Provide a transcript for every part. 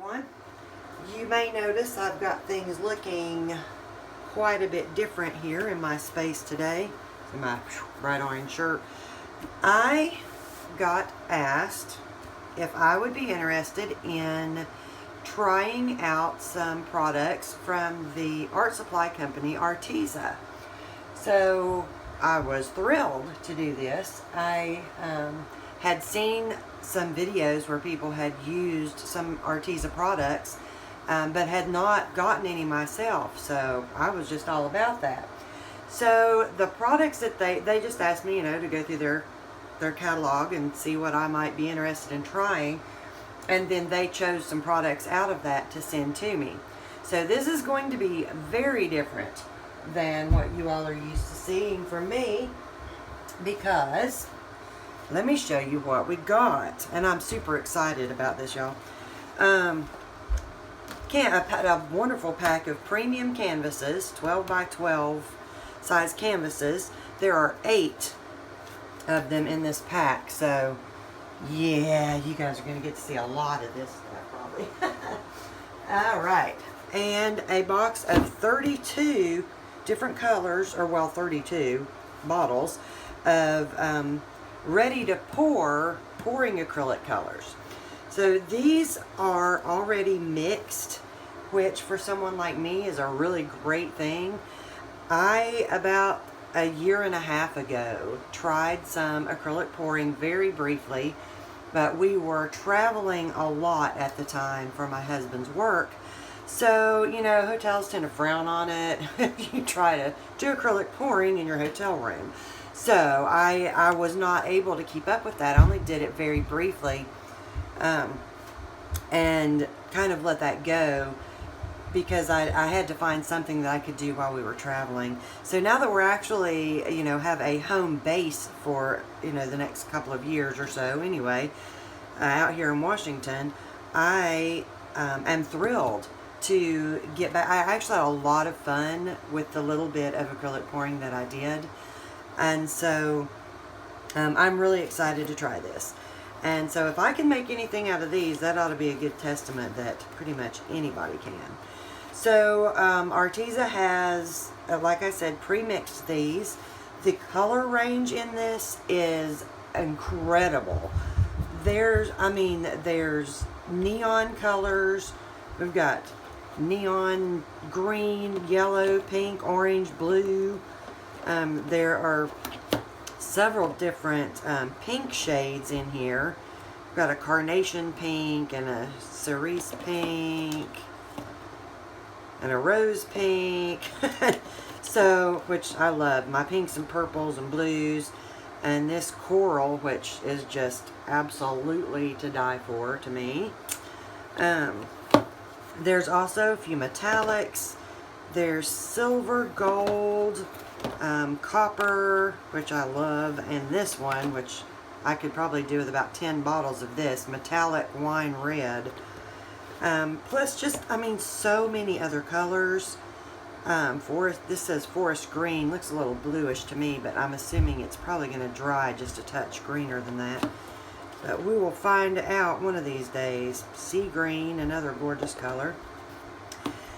everyone. You may notice I've got things looking quite a bit different here in my space today. In my bright orange shirt. I got asked if I would be interested in trying out some products from the art supply company Arteza. So I was thrilled to do this. I had seen some videos where people had used some Arteza products but had not gotten any myself, so I was just all about that. So the products that they just asked me, to go through their catalog and see what I might be interested in trying, and then they chose some products out of that to send to me. So this is going to be very different than what you all are used to seeing from me, because let me show you what we got, and I'm super excited about this, y'all. A wonderful pack of premium canvases, 12 by 12 size canvases. There are 8 of them in this pack, so yeah, you guys are going to get to see a lot of this stuff probably. Alright, and a box of 32 different colors, or well, 32 bottles of ready to pouring acrylic colors. So these are already mixed, which for someone like me is a really great thing. I, about a year and a half ago, tried some acrylic pouring very briefly, but we were traveling a lot at the time for my husband's work. So, hotels tend to frown on it if you try to do acrylic pouring in your hotel room. So I was not able to keep up with that. I only did it very briefly and kind of let that go, because I had to find something that I could do while we were traveling. So now that we're actually, have a home base for, the next couple of years or so anyway, out here in Washington, I am thrilled to get back. I actually had a lot of fun with the little bit of acrylic pouring that I did. And so I'm really excited to try this. And so if I can make anything out of these, that ought to be a good testament that pretty much anybody can. So Arteza has, like I said, pre-mixed these. The color range in this is incredible. There's neon colors. We've got neon green, yellow, pink, orange, blue. There are several different pink shades in here. We've got a carnation pink and a cerise pink and a rose pink. So, which I love. My pinks and purples and blues. And this coral, which is just absolutely to die for to me. There's also a few metallics. There's silver, gold, copper, which I love, and this one, which I could probably do with about 10 bottles of this, metallic wine red. Plus just, so many other colors. This says forest green, looks a little bluish to me, but I'm assuming it's probably going to dry just a touch greener than that. But we will find out one of these days. Sea green, another gorgeous color.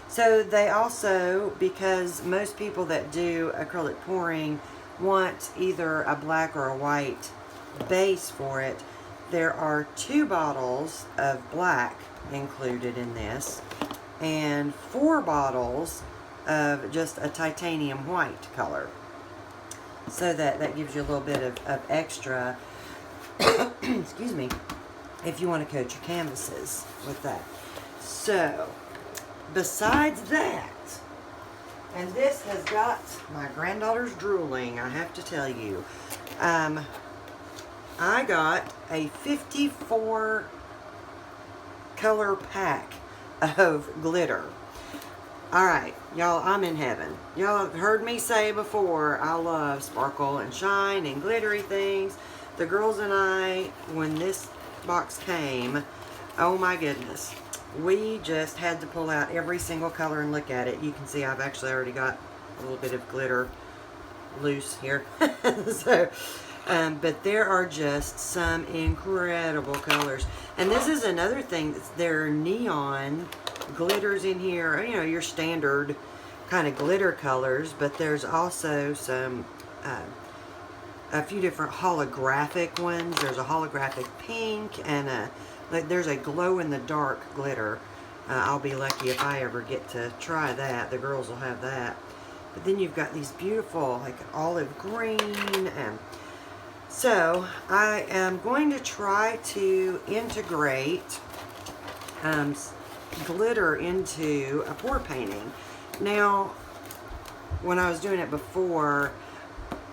So they also, because most people that do acrylic pouring want either a black or a white base for it, there are 2 bottles of black included in this, and 4 bottles of just a titanium white color. So that gives you a little bit of extra, excuse me, if you want to coat your canvases with that. So, besides that, and this has got my granddaughter's drooling, I have to tell you. I got a 54 color pack of glitter. Alright, y'all, I'm in heaven. Y'all have heard me say before, I love sparkle and shine and glittery things. The girls and I, when this box came, oh my goodness, we just had to pull out every single color and look at it. You can see I've actually already got a little bit of glitter loose here. So But there are just some incredible colors. And this is another thing. There are neon glitters in here. You know, your standard kind of glitter colors. But there's also some, a few different holographic ones. There's a holographic pink and there's a glow-in-the-dark glitter. I'll be lucky if I ever get to try that. The girls will have that. But then you've got these beautiful, like olive green. And so I am going to try to integrate glitter into a pour painting. Now, when I was doing it before,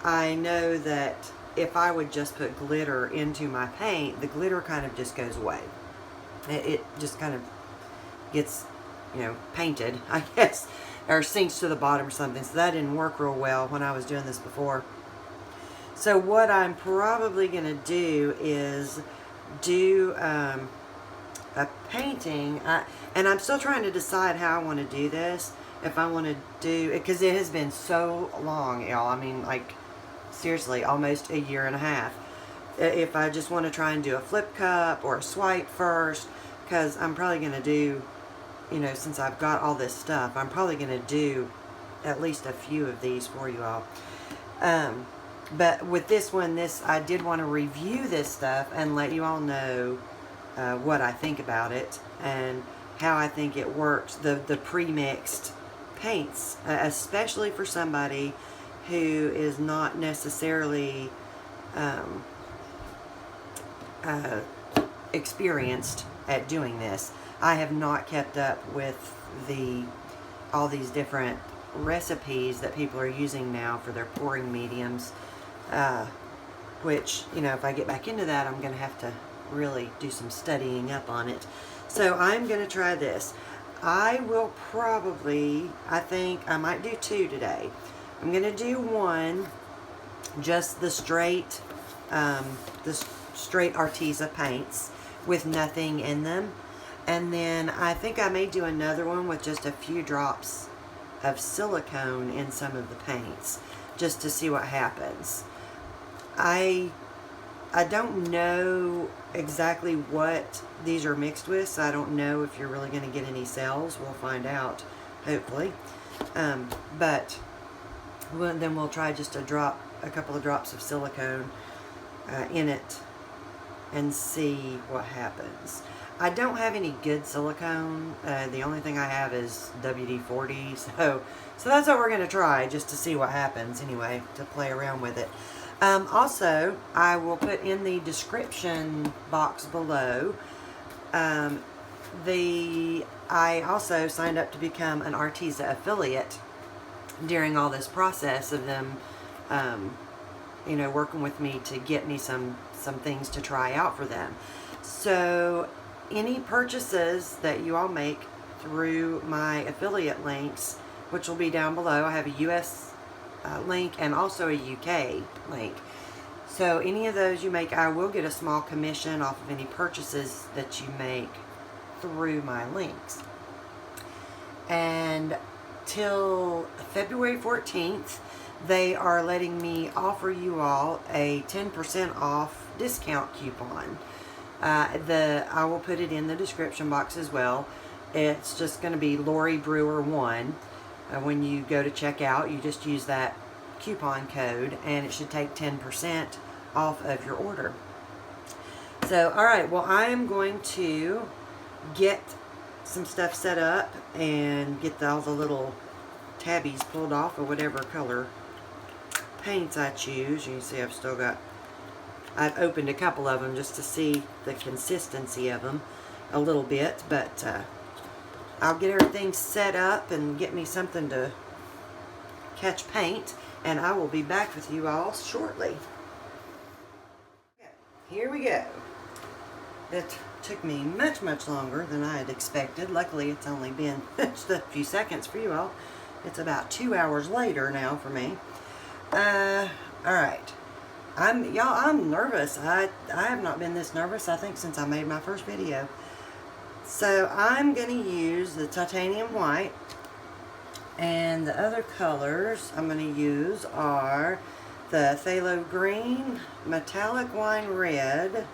I know that if I would just put glitter into my paint, the glitter kind of just goes away. It just kind of gets, you know, painted, I guess, or sinks to the bottom or something. So that didn't work real well when I was doing this before. So what I'm probably going to do is do a painting. And I'm still trying to decide how I want to do this. If I want to do it, because it has been so long, y'all. I mean, like, seriously, almost a year and a half. If I just want to try and do a flip cup or a swipe first, because I'm probably going to do, you know, since I've got all this stuff, I'm probably going to do at least a few of these for you all. But with this one, I did want to review this stuff and let you all know what I think about it and how I think it works, the pre-mixed paints, especially for somebody who is not necessarily experienced at doing this. I have not kept up with all these different recipes that people are using now for their pouring mediums, which, you know, if I get back into that, I'm going to have to really do some studying up on it. So I'm going to try this. I will probably, I think I might do two today. I'm going to do one, just the straight Arteza paints with nothing in them. And then I think I may do another one with just a few drops of silicone in some of the paints, just to see what happens. I don't know exactly what these are mixed with, so I don't know if you're really going to get any sales. We'll find out, hopefully. But then we'll try just a couple of drops of silicone in it and see what happens. I don't have any good silicone. The only thing I have is WD-40, so that's what we're going to try, just to see what happens anyway, to play around with it. Also, I will put in the description box below, I also signed up to become an Arteza affiliate during all this process of them, you know, working with me to get me some things to try out for them. So any purchases that you all make through my affiliate links, which will be down below, I have a US link and also a UK link. So any of those you make, I will get a small commission off of any purchases that you make through my links. And till February 14th, they are letting me offer you all a 10% off discount coupon. I will put it in the description box as well. It's just going to be Lorrie Brewer 1. When you go to checkout, you just use that coupon code and it should take 10% off of your order. So, alright, well, I am going to get some stuff set up and get all the little tabbies pulled off of whatever color paints I choose. You can see I've opened a couple of them just to see the consistency of them a little bit, but I'll get everything set up and get me something to catch paint, and I will be back with you all shortly. Here we go. It took me much longer than I had expected. Luckily, it's only been just a few seconds for you all. It's about 2 hours later now for me. Alright. I'm nervous. I have not been this nervous, I think, since I made my first video. So I'm going to use the titanium white, and the other colors I'm going to use are the phthalo green, metallic wine red,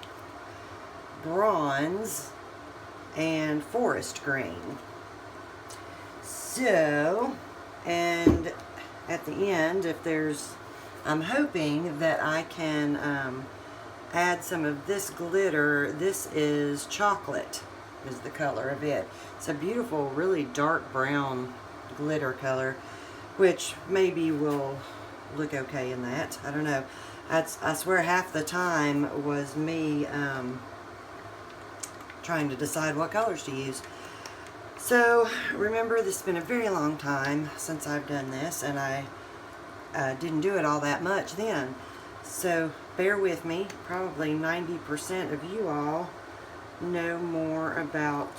bronze, and forest green. So, and at the end, if there's, I'm hoping that I can add some of this glitter. This is chocolate, is the color of it. It's a beautiful, really dark brown glitter color, which maybe will look okay in that. I don't know. I swear half the time was me trying to decide what colors to use. So remember, this has been a very long time since I've done this, and I didn't do it all that much then. So bear with me. Probably 90% of you all know more about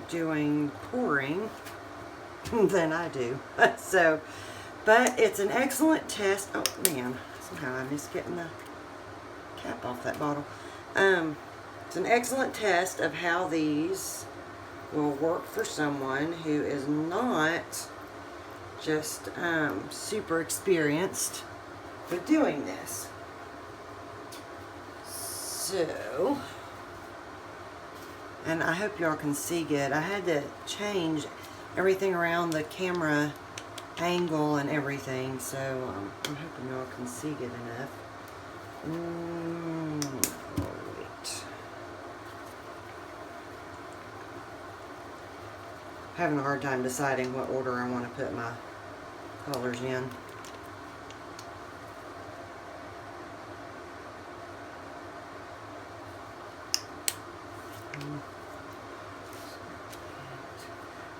doing pouring than I do. So, but it's an excellent test. Oh man, somehow I missed getting the cap off that bottle. It's an excellent test of how these will work for someone who is not just super experienced with doing this. So, and I hope y'all can see good. I had to change everything around the camera angle and everything, so I'm hoping y'all can see good enough. Wait. Having a hard time deciding what order I want to put my colors in.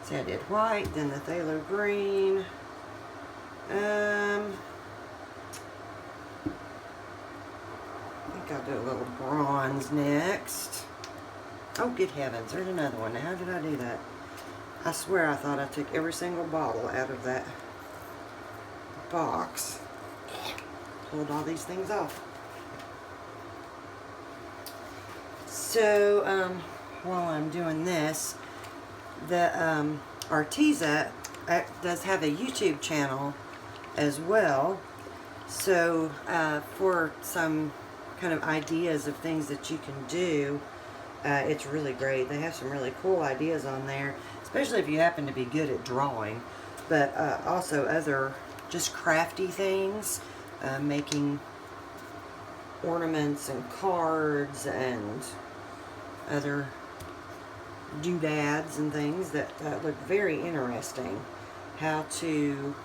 See, I did white, then the phthalo green. I think I'll do a little bronze next. Oh, good heavens, there's another one. How did I do that? I swear I thought I took every single bottle out of that box. Pulled all these things off. So, while I'm doing this, the Arteza does have a YouTube channel as well. So, for some kind of ideas of things that you can do, it's really great. They have some really cool ideas on there, especially if you happen to be good at drawing, but also other just crafty things, making ornaments and cards and other doodads and things that look very interesting. How to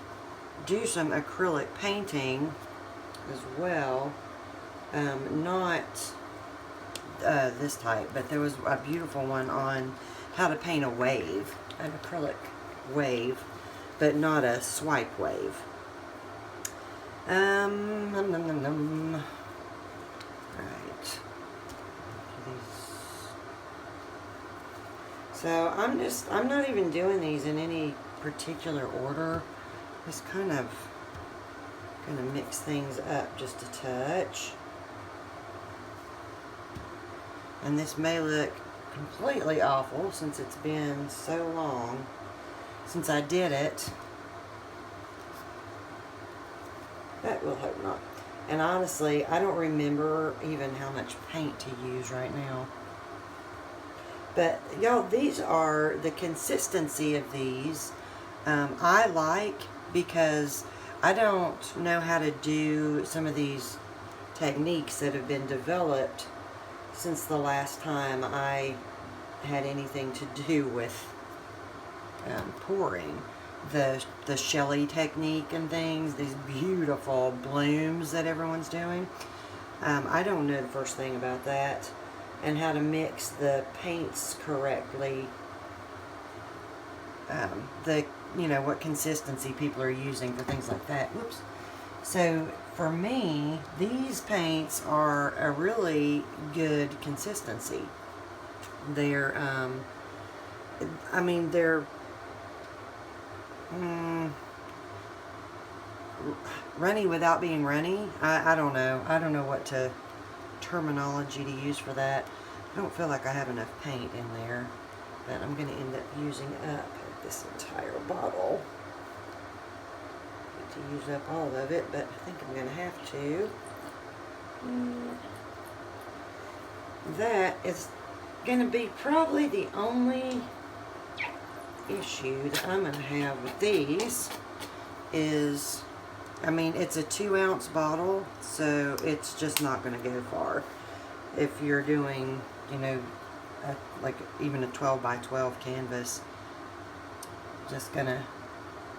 do some acrylic painting as well. Not this type, but there was a beautiful one on how to paint a wave, an acrylic wave, but not a swipe wave. Right. So I'm not even doing these in any particular order. Just kind of gonna mix things up just a touch. And this may look completely awful since it's been so long since I did it. But we'll hope not. And honestly, I don't remember even how much paint to use right now. But y'all, these are, the consistency of these, I like, because I don't know how to do some of these techniques that have been developed since the last time I had anything to do with pouring. The Shelley technique and things, these beautiful blooms that everyone's doing. I don't know the first thing about that, and how to mix the paints correctly. You know, what consistency people are using for things like that. Whoops. So for me, these paints are a really good consistency. They're, I mean, they're runny without being runny. I don't know. I don't know what terminology to use for that. I don't feel like I have enough paint in there, but I'm going to end up using up this entire bottle. to use up all of it, but I think I'm going to have to. That is going to be probably the only issue that I'm going to have with these is, I mean, it's a 2-ounce bottle, so it's just not going to go far. If you're doing, you know, like even a 12 by 12 canvas, just going to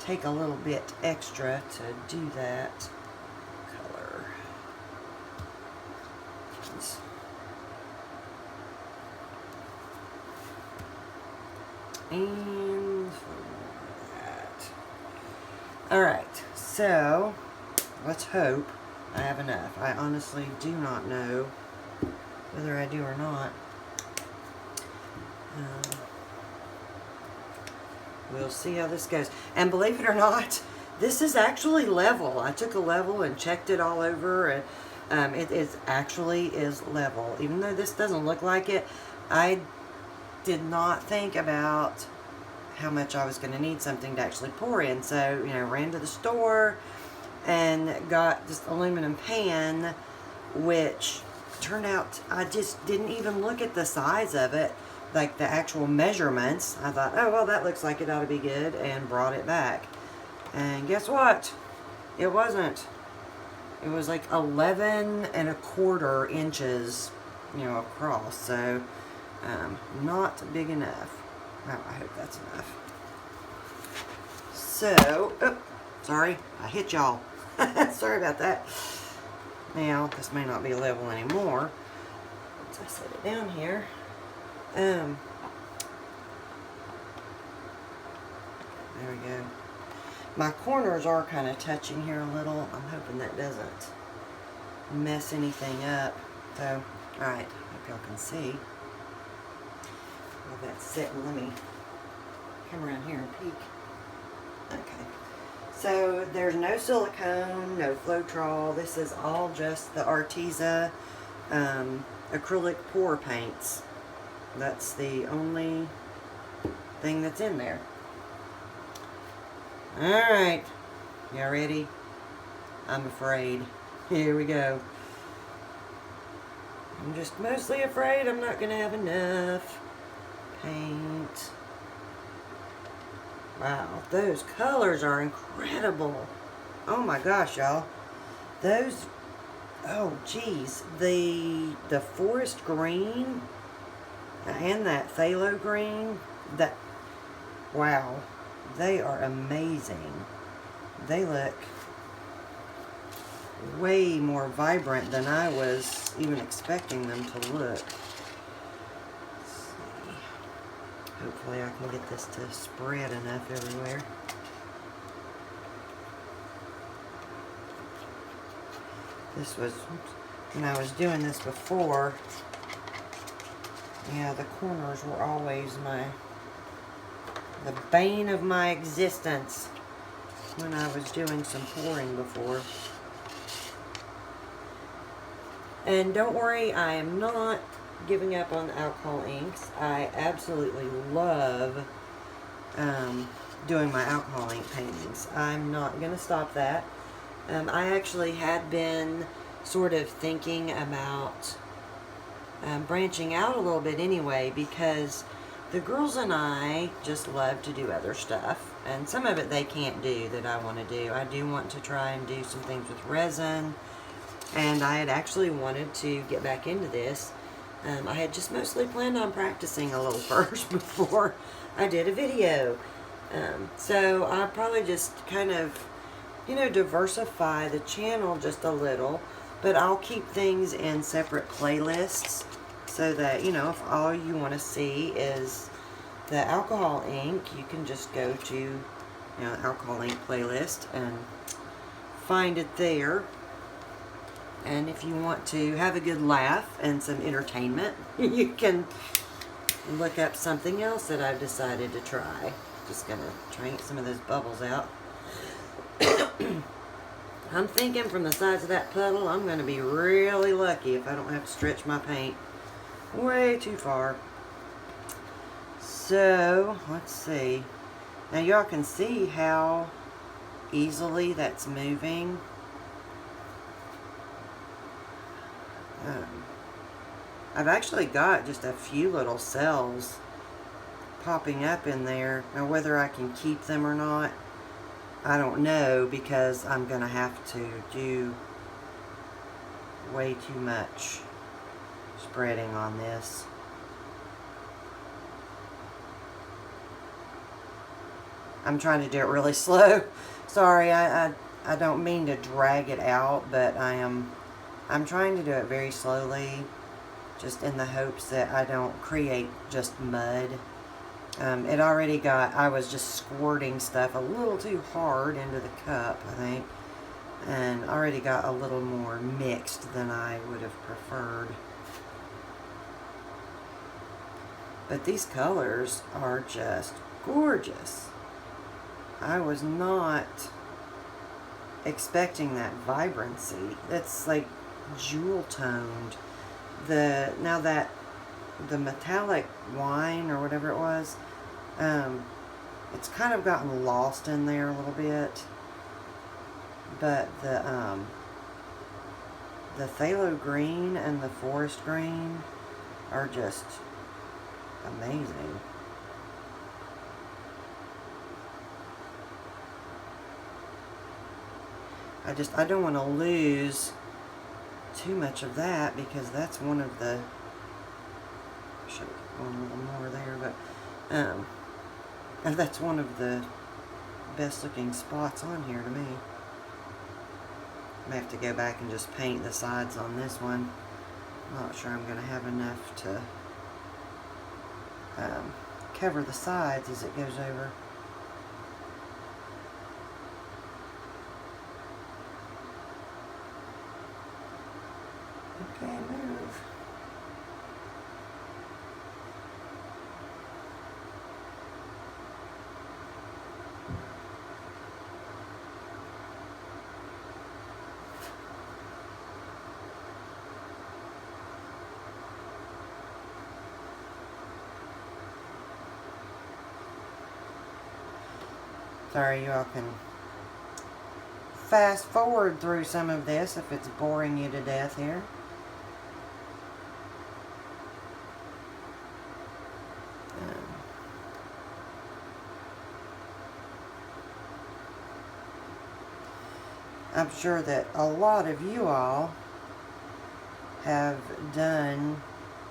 take a little bit extra to do that color. And that. Alright, so let's hope I have enough. I honestly do not know whether I do or not. We'll see how this goes. And believe it or not, this is actually level. I took a level and checked it all over, and it is actually level. Even though this doesn't look like it, I did not think about how much I was going to need something to actually pour in. So, you know, ran to the store and got this aluminum pan, which turned out, I just didn't even look at the size of it, like the actual measurements. I thought, oh, well, that looks like it ought to be good, and brought it back. And guess what? It wasn't. It was like 11¼ inches, you know, across. So, not big enough. Well, I hope that's enough. So, oh, sorry, I hit y'all. Sorry about that. Now, this may not be level anymore. Once I set it down here. There we go. My corners are kind of touching here a little. I'm hoping that doesn't mess anything up. So, alright, hope y'all can see. While that's sitting, let me come around here and peek. Okay. So, there's no silicone, no Floetrol. This is all just the Arteza acrylic pour paints. That's the only thing that's in there. Alright. Y'all ready? I'm afraid. Here we go. I'm just mostly afraid I'm not going to have enough paint. Wow, those colors are incredible. Oh my gosh, y'all. Those, oh geez, the forest green and that phthalo green, that, wow, they are amazing. They look way more vibrant than I was even expecting them to look. Hopefully I can get this to spread enough everywhere. This was, when I was doing this before, yeah, the corners were always the bane of my existence when I was doing some pouring before. And don't worry, I am not giving up on alcohol inks. I absolutely love doing my alcohol ink paintings. I'm not going to stop that. I actually had been sort of thinking about branching out a little bit anyway, because the girls and I just love to do other stuff, and some of it they can't do that I want to do. I do want to try and do some things with resin, and I had actually wanted to get back into this. I had just mostly planned on practicing a little first before I did a video. So I'll probably just kind of, you know, diversify the channel just a little, but I'll keep things in separate playlists so that, you know, if all you want to see is the alcohol ink, you can just go to, you know, alcohol ink playlist and find it there. And if you want to have a good laugh and some entertainment, you can look up something else that I've decided to try. Just gonna try and get some of those bubbles out. I'm thinking from the size of that puddle, I'm gonna be really lucky if I don't have to stretch my paint way too far. So, let's see. Now y'all can see how easily that's moving. I've actually got just a few little cells popping up in there. Now whether I can keep them or not, I don't know, because I'm going to have to do way too much spreading on this. I'm trying to do it really slow. Sorry, I don't mean to drag it out, but I'm trying to do it very slowly, just in the hopes that I don't create just mud. It already got, I was just squirting stuff a little too hard into the cup, I think, and already got a little more mixed than I would have preferred. But these colors are just gorgeous. I was not expecting that vibrancy. It's like jewel toned. Now that the metallic wine or whatever it was, it's kind of gotten lost in there a little bit. But the phthalo green and the forest green are just amazing. I don't want to lose too much of that, because that's one of the, should have gone a little more there, but that's one of the best looking spots on here to me. I may have to go back and just paint the sides on this one. I'm not sure I'm going to have enough to cover the sides as it goes over. Okay, move. Sorry, you all can fast forward through some of this if it's boring you to death here. I'm sure that a lot of you all have done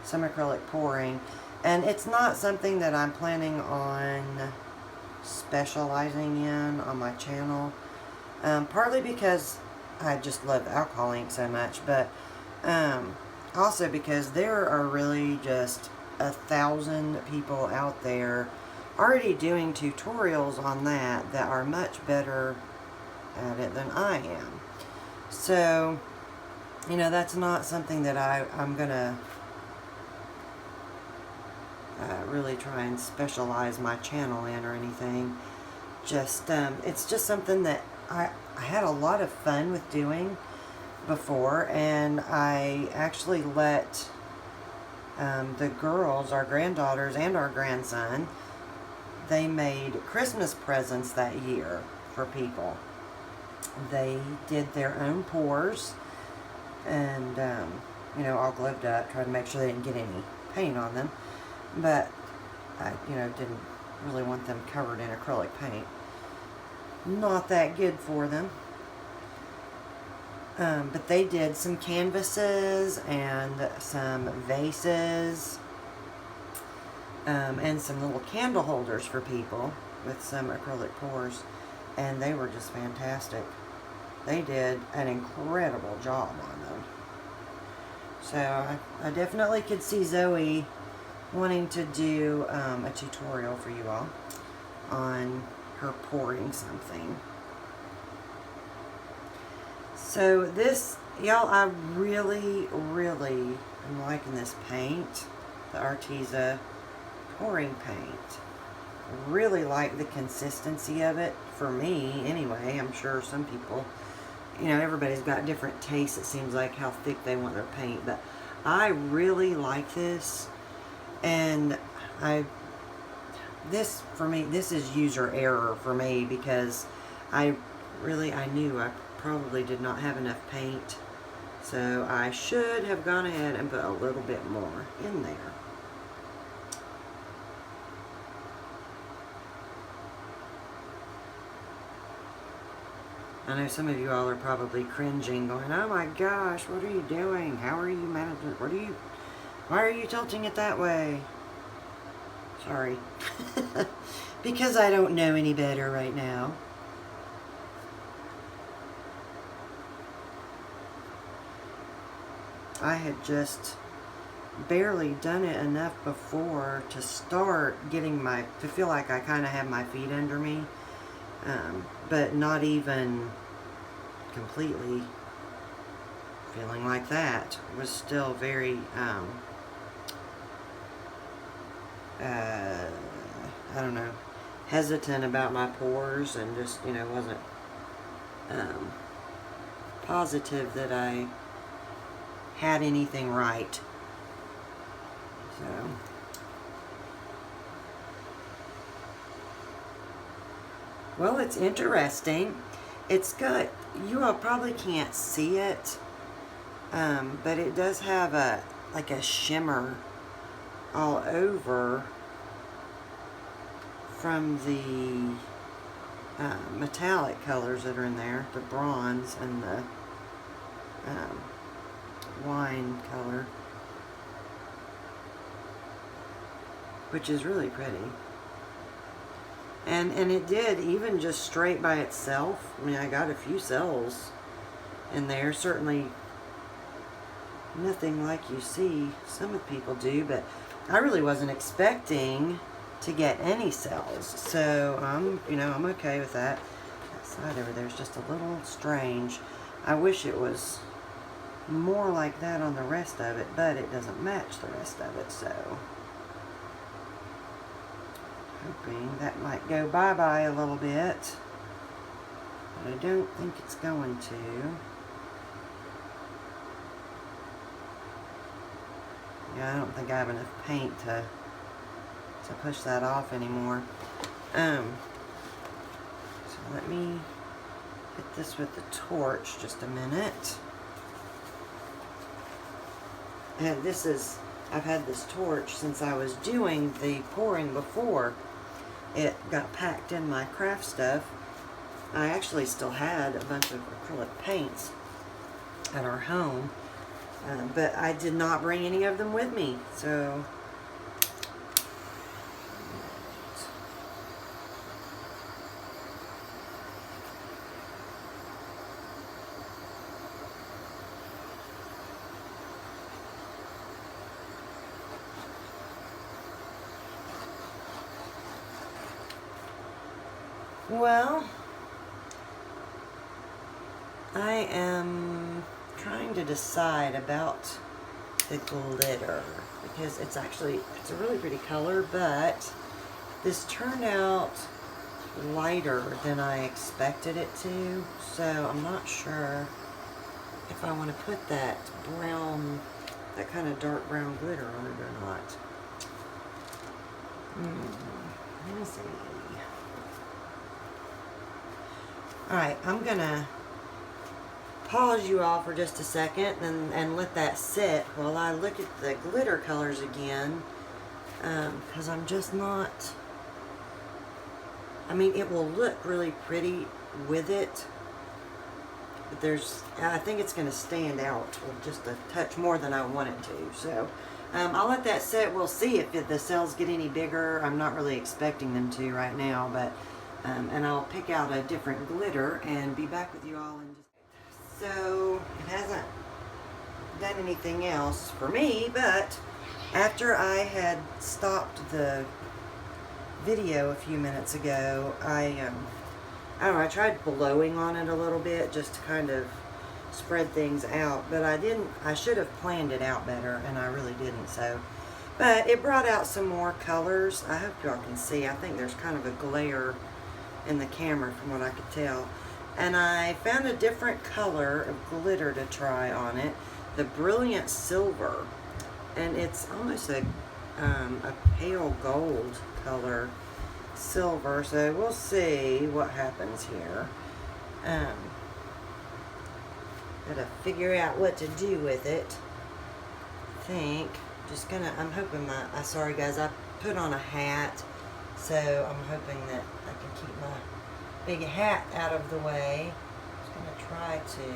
some acrylic pouring, and it's not something that I'm planning on specializing in on my channel, partly because I just love alcohol ink so much, but also because there are really just 1,000 people out there already doing tutorials on that are much better at it than I am. So, you know, that's not something that I'm gonna really try and specialize my channel in or anything. Just it's just something that I had a lot of fun with doing before, and I actually let the girls, our granddaughters and our grandson, they made Christmas presents that year for people. They did their own pours, and you know, all gloved up, trying to make sure they didn't get any paint on them. But I, you know, didn't really want them covered in acrylic paint. Not that good for them. But they did some canvases and some vases, and some little candle holders for people with some acrylic pours, and they were just fantastic. They did an incredible job on them. So I definitely could see Zoe wanting to do a tutorial for you all on her pouring something. So this, y'all, I really, really am liking this paint, the Arteza pouring paint. Really like the consistency of it, for me anyway. I'm sure some people, you know, everybody's got different tastes, it seems like, how thick they want their paint, but I really like this. And this, for me, this is user error for me, because I really, I knew I probably did not have enough paint, so I should have gone ahead and put a little bit more in there. I know some of you all are probably cringing, going, oh my gosh, what are you doing? How are you managing? Why are you tilting it that way? Sorry. Because I don't know any better right now. I had just barely done it enough before to start getting to feel like I kind of have my feet under me. But not even completely feeling like that. It was still very, I don't know, hesitant about my pores, and just, you know, wasn't positive that I had anything right. So well, it's interesting. It's got, you all probably can't see it, but it does have like a shimmer all over from the metallic colors that are in there, the bronze and the wine color, which is really pretty. And it did, even just straight by itself. I mean, I got a few cells in there. Certainly nothing like you see some of people do, but I really wasn't expecting to get any cells. So I'm okay with that. That side over there is just a little strange. I wish it was more like that on the rest of it, but it doesn't match the rest of it, so hoping that might go bye-bye a little bit, but I don't think it's going to. Yeah, I don't think I have enough paint to push that off anymore. So let me hit this with the torch just a minute. And this is, I've had this torch since I was doing the pouring before. It got packed in my craft stuff. I actually still had a bunch of acrylic paints at our home, but I did not bring any of them with me, so well, I am trying to decide about the glitter, because it's a really pretty color, but this turned out lighter than I expected it to, so I'm not sure if I want to put that brown, that kind of dark brown glitter on it or not. Let me see. Alright, I'm gonna pause you all for just a second and let that sit while I look at the glitter colors again, because I'm just not, I mean, it will look really pretty with it, but I think it's going to stand out just a touch more than I want it to. So I'll let that sit. We'll see if the cells get any bigger. I'm not really expecting them to right now, but and I'll pick out a different glitter and be back with you all in just. So it hasn't done anything else for me, but after I had stopped the video a few minutes ago, I don't know, I tried blowing on it a little bit just to kind of spread things out, but I should have planned it out better, and I really didn't. So, but it brought out some more colors. I hope y'all can see. I think there's kind of a glare in the camera from what I could tell. And I found a different color of glitter to try on it, the Brilliant Silver, and it's almost a pale gold color silver, so we'll see what happens here. Gotta figure out what to do with it. I think just gonna, I'm hoping sorry guys, I put on a hat, so I'm hoping that I can keep my big hat out of the way. Just gonna try to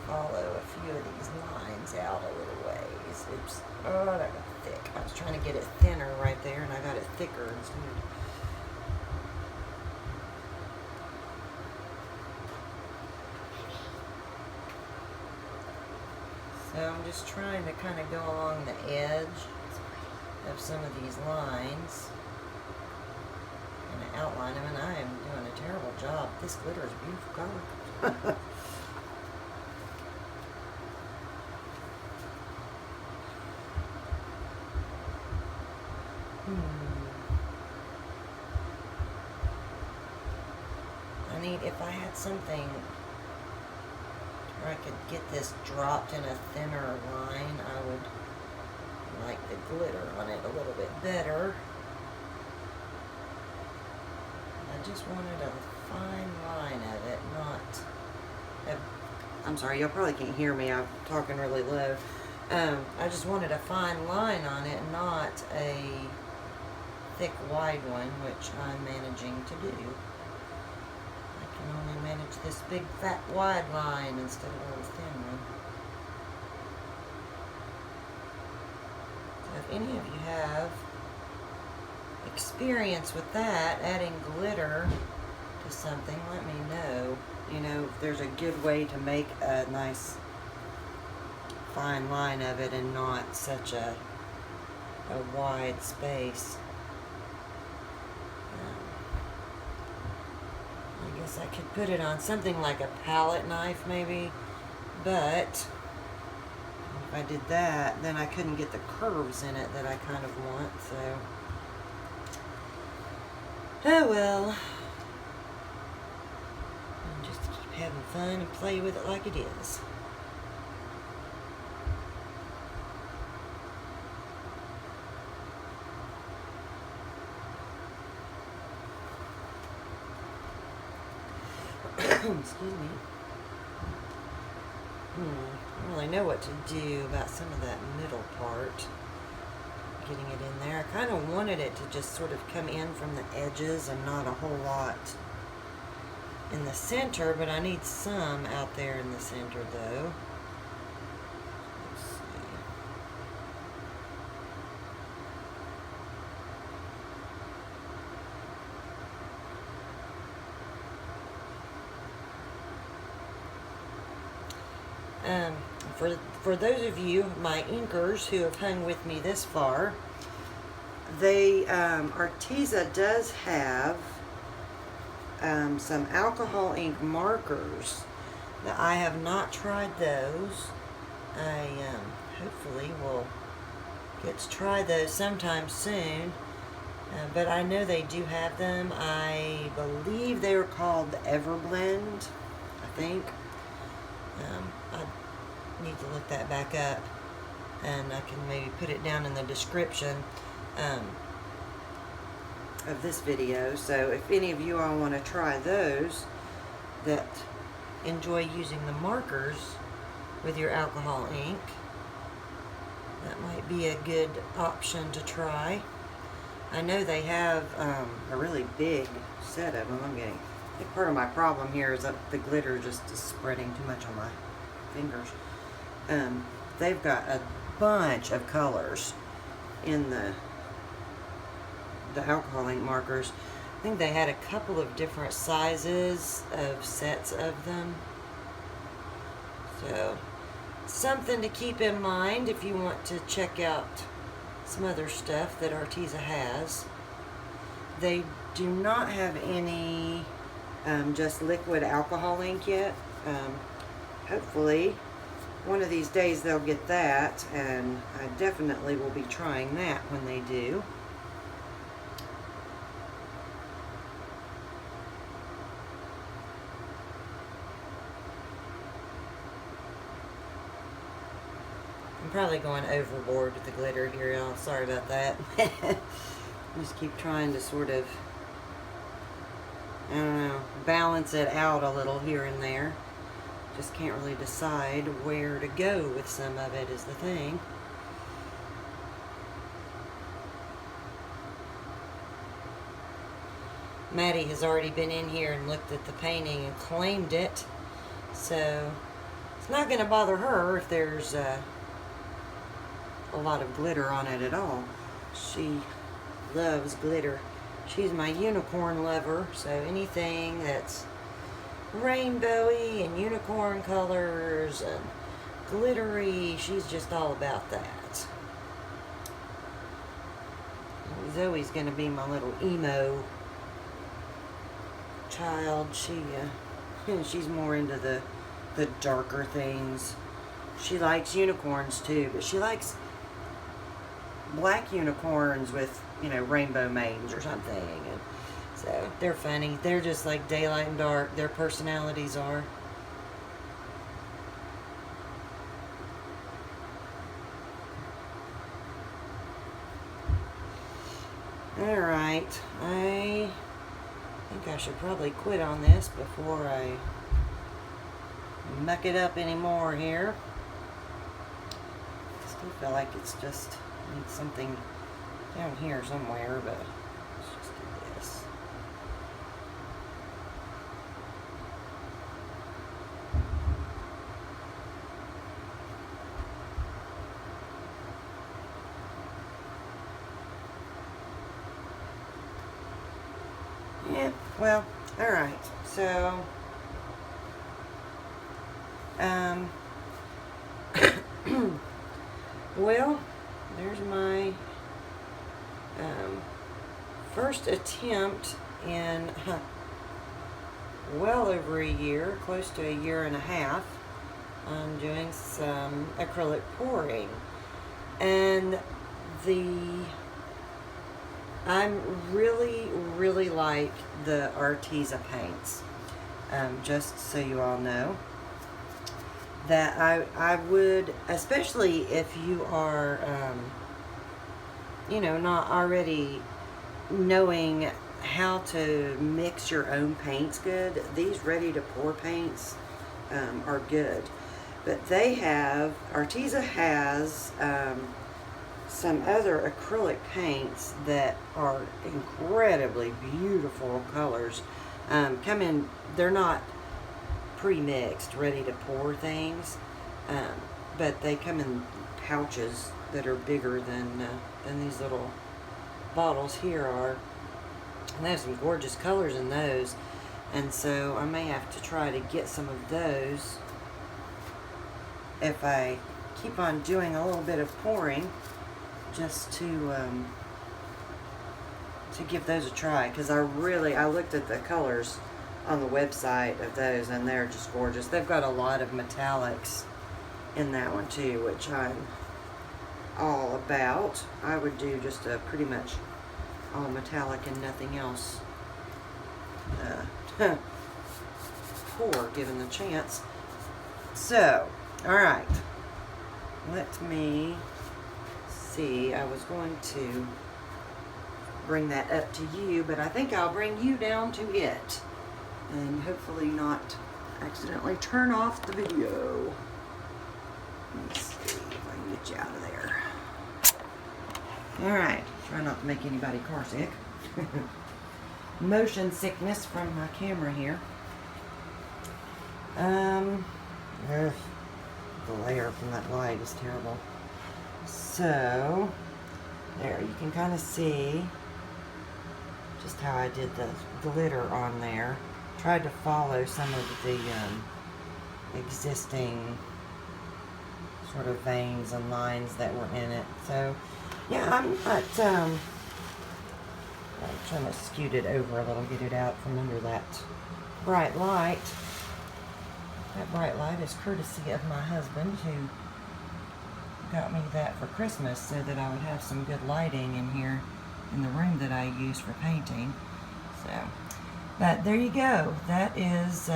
follow a few of these lines out a little ways. Oops. Oh, that got thick. I was trying to get it thinner right there, and I got it thicker instead. So I'm just trying to kind of go along the edge of some of these lines and outline them, and I am doing a terrible job. This glitter is a beautiful color. I need, if I had something where I could get this dropped in a thinner line, I would like the glitter on it a little bit better. I just wanted a fine line of it, not I'm sorry, y'all probably can't hear me, I'm talking really low. I just wanted a fine line on it, not a thick wide one, which I'm managing to do. I can only manage this big fat wide line instead of a little thin one. So if any of you have experience with that, adding glitter to something, let me know. You know, if there's a good way to make a nice fine line of it and not such a wide space. I guess I could put it on something like a palette knife maybe, but if I did that, then I couldn't get the curves in it that I kind of want, so oh well. And just keep having fun and play with it like it is. Excuse me. I don't really know what to do about some of that middle part. Getting it in there. I kind of wanted it to just sort of come in from the edges and not a whole lot in the center, but I need some out there in the center though. Let's see. For those of you, my inkers who have hung with me this far, Arteza does have some alcohol ink markers. Now, I have not tried those. I hopefully will get to try those sometime soon. But I know they do have them. I believe they were called the Everblend, I think. I need to look that back up, and I can maybe put it down in the description of this video. So if any of you all want to try those that enjoy using the markers with your alcohol ink, that might be a good option to try. I know they have a really big set of them. I think part of my problem here is that the glitter just is spreading too much on my fingers. They've got a bunch of colors in the alcohol ink markers. I think they had a couple of different sizes of sets of them. So, something to keep in mind if you want to check out some other stuff that Arteza has. They do not have any just liquid alcohol ink yet. Hopefully one of these days they'll get that, and I definitely will be trying that when they do. I'm probably going overboard with the glitter here, y'all. Sorry about that. Just keep trying to sort of I don't know, balance it out a little here and there. Just can't really decide where to go with some of it is the thing. Maddie has already been in here and looked at the painting and claimed it. So it's not going to bother her if there's a lot of glitter on it at all. She loves glitter. She's my unicorn lover, so anything that's rainbowy and unicorn colors and glittery, she's just all about that. Zoe's going to be my little emo child. She's more into the darker things. She likes unicorns too, but she likes black unicorns with, you know, rainbow manes or something. And so they're funny. They're just like daylight and dark. Their personalities are. Alright, I think I should probably quit on this before I muck it up anymore here. I still feel like it's just needs something down here somewhere, but let's just do this. Yeah, well, alright, so well, there's my first attempt in well over a year, close to a year and a half, on doing some acrylic pouring. And I'm really like the Arteza paints. Just so you all know, that I would, especially if you are, you know, not already knowing how to mix your own paints good, these ready to pour paints are good. But they have, Arteza has some other acrylic paints that are incredibly beautiful colors. Come in, they're not pre-mixed, ready to pour things, but they come in pouches that are bigger than these little bottles here are. And they have some gorgeous colors in those, and so I may have to try to get some of those if I keep on doing a little bit of pouring, just to give those a try, because I looked at the colors on the website of those, and they're just gorgeous. They've got a lot of metallics in that one too, which I'm all about. I would do just a pretty much all metallic and nothing else pour, given the chance. So, alright, let me see. I was going to bring that up to you, but I think I'll bring you down to it, and hopefully not accidentally turn off the video. Let's see if I can get you out of there. Alright, try not to make anybody car sick. Motion sickness from my camera here. The glare from that light is terrible. So, there, you can kind of see just how I did the glitter on there. Tried to follow some of the existing sort of veins and lines that were in it. So, yeah, I'm not, I'm trying to scoot it over a little, get it out from under that bright light. That bright light is courtesy of my husband, who got me that for Christmas so that I would have some good lighting in here in the room that I use for painting. So, but there you go. That is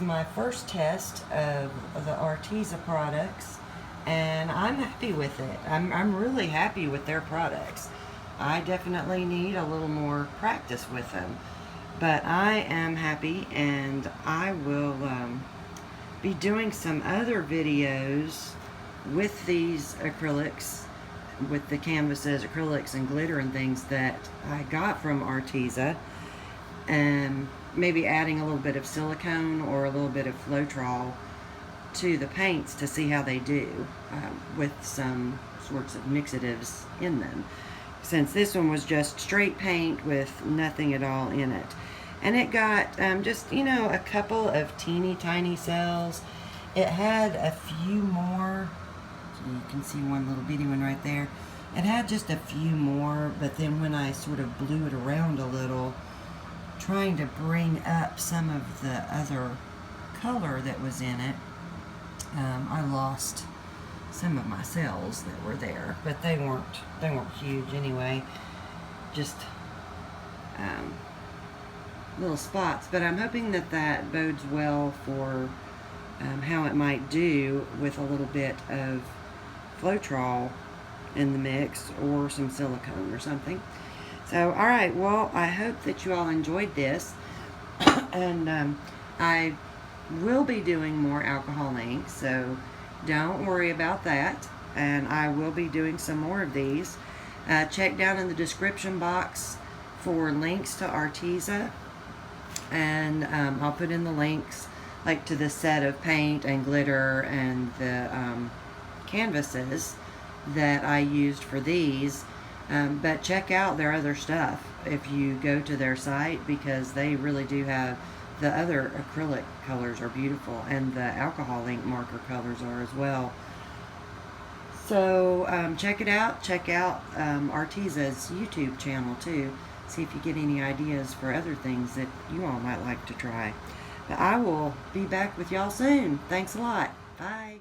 my first test of the Arteza products, and I'm happy with it. I'm really happy with their products. I definitely need a little more practice with them. But I am happy, and I will be doing some other videos with these acrylics, with the canvases, acrylics, and glitter and things that I got from Arteza, and maybe adding a little bit of silicone or a little bit of Floetrol to the paints to see how they do with some sorts of mixatives in them, since this one was just straight paint with nothing at all in it. And it got just, you know, a couple of teeny tiny cells. It had a few more, so you can see one little bitty one right there. It had just a few more, but then when I sort of blew it around a little, trying to bring up some of the other color that was in it, I lost some of my cells that were there, but they weren't huge anyway, just little spots. But I'm hoping that that bodes well for how it might do with a little bit of Floetrol in the mix, or some silicone or something. So, alright, well, I hope that you all enjoyed this, and I will be doing more alcohol inks, so don't worry about that, and I will be doing some more of these. Check down in the description box for links to Arteza, and I'll put in the links like to the set of paint and glitter and the canvases that I used for these. But check out their other stuff if you go to their site, because they really do have, the other acrylic colors are beautiful, and the alcohol ink marker colors are as well. So check it out. Check out Arteza's YouTube channel too. See if you get any ideas for other things that you all might like to try. But I will be back with y'all soon. Thanks a lot. Bye.